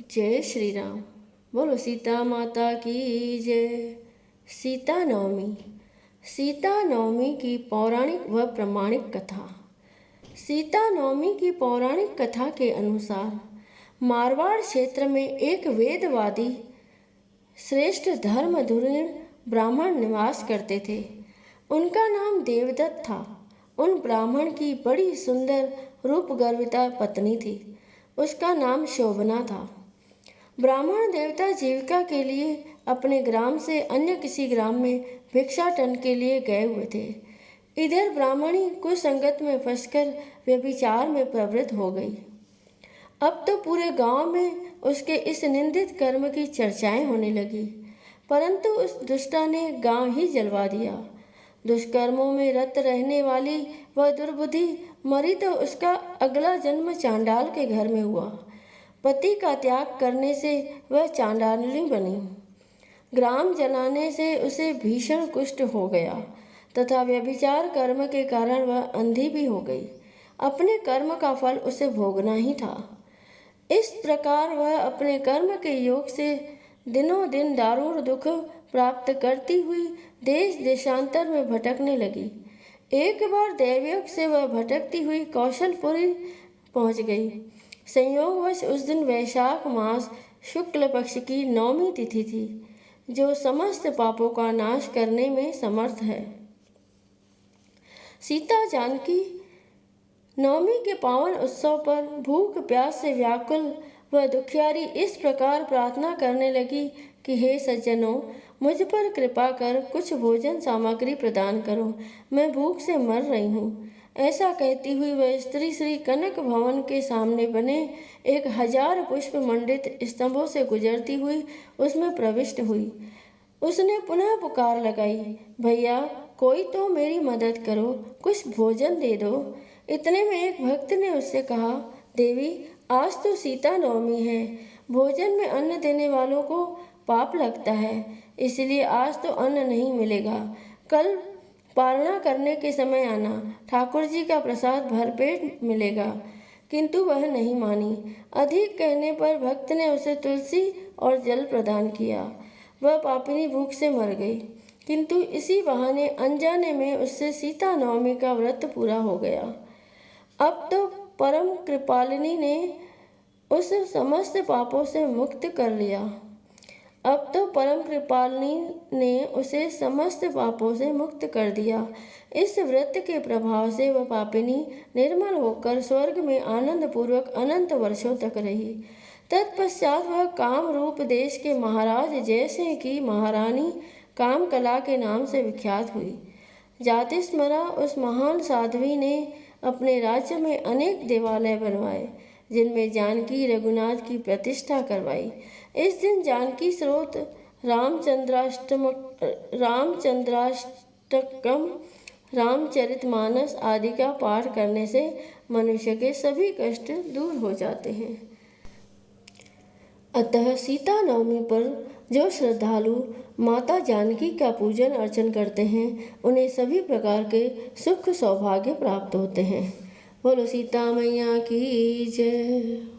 जय श्री राम। बोलो सीता माता की जय। सीता नवमी। सीता नवमी की पौराणिक व प्रमाणिक कथा। सीता नवमी की पौराणिक कथा के अनुसार मारवाड़ क्षेत्र में एक वेदवादी श्रेष्ठ धर्मधुरीण ब्राह्मण निवास करते थे। उनका नाम देवदत्त था। उन ब्राह्मण की बड़ी सुंदर रूपगर्विता पत्नी थी। उसका नाम शोभना था। ब्राह्मण देवता जीविका के लिए अपने ग्राम से अन्य किसी ग्राम में भिक्षाटन के लिए गए हुए थे। इधर ब्राह्मणी कुसंगत में फंसकर व्यभिचार में प्रवृत्त हो गई। अब तो पूरे गांव में उसके इस निंदित कर्म की चर्चाएं होने लगी, परंतु उस दुष्टा ने गांव ही जलवा दिया। दुष्कर्मों में रत रहने वाली वह दुर्बुद्धि मरी तो उसका अगला जन्म चांडाल के घर में हुआ। पति का त्याग करने से वह चांडालनी बनी। ग्राम जलाने से उसे भीषण कुष्ठ हो गया तथा व्यभिचार कर्म के कारण वह अंधी भी हो गई। अपने कर्म का फल उसे भोगना ही था। इस प्रकार वह अपने कर्म के योग से दिनों दिन दारुण दुख प्राप्त करती हुई देश देशांतर में भटकने लगी। एक बार दैवयोग से वह भटकती हुई कौशलपुरी पहुंच गई। संयोगवश उस दिन वैशाख मास शुक्ल पक्ष की नौमी तिथि थी, जो समस्त पापों का नाश करने में समर्थ है। सीता जानकी नवमी के पावन उत्सव पर भूख प्यास से व्याकुल व दुखियारी इस प्रकार प्रार्थना करने लगी कि हे सज्जनों, मुझ पर कृपा कर कुछ भोजन सामग्री प्रदान करो, मैं भूख से मर रही हूँ। ऐसा कहती हुई वह स्त्री श्री कनक भवन के सामने बने 1000 पुष्प मंडित स्तंभों से गुजरती हुई उसमें प्रविष्ट हुई। उसने पुनः पुकार लगाई, भैया कोई तो मेरी मदद करो, कुछ भोजन दे दो। इतने में एक भक्त ने उससे कहा, देवी आज तो सीता नवमी है, भोजन में अन्न देने वालों को पाप लगता है, इसलिए आज तो अन्न नहीं मिलेगा। कल पारणा करने के समय आना, ठाकुर जी का प्रसाद भरपेट मिलेगा। किंतु वह नहीं मानी। अधिक कहने पर भक्त ने उसे तुलसी और जल प्रदान किया। वह पापिनी भूख से मर गई, किंतु इसी बहाने अनजाने में उससे सीता नवमी का व्रत पूरा हो गया। अब तो परम कृपालिनी ने उस समस्त पापों से मुक्त कर लिया। अब तो परम कृपालिनी ने उसे समस्त पापों से मुक्त कर दिया। इस व्रत के प्रभाव से वह पापिनी निर्मल होकर स्वर्ग में आनंद पूर्वक अनंत वर्षों तक रही। तत्पश्चात वह काम रूप देश के महाराज जयसिंह की महारानी कामकला के नाम से विख्यात हुई। जातिस्मरा उस महान साध्वी ने अपने राज्य में अनेक देवालय बनवाए, जिनमें जानकी रघुनाथ की प्रतिष्ठा करवाई। इस दिन जानकी स्रोत रामचंद्राष्टकम रामचरितमानस आदि का पाठ करने से मनुष्य के सभी कष्ट दूर हो जाते हैं। अतः सीता नवमी पर जो श्रद्धालु माता जानकी का पूजन अर्चन करते हैं, उन्हें सभी प्रकार के सुख सौभाग्य प्राप्त होते हैं। बोलो सीता मैया की जय।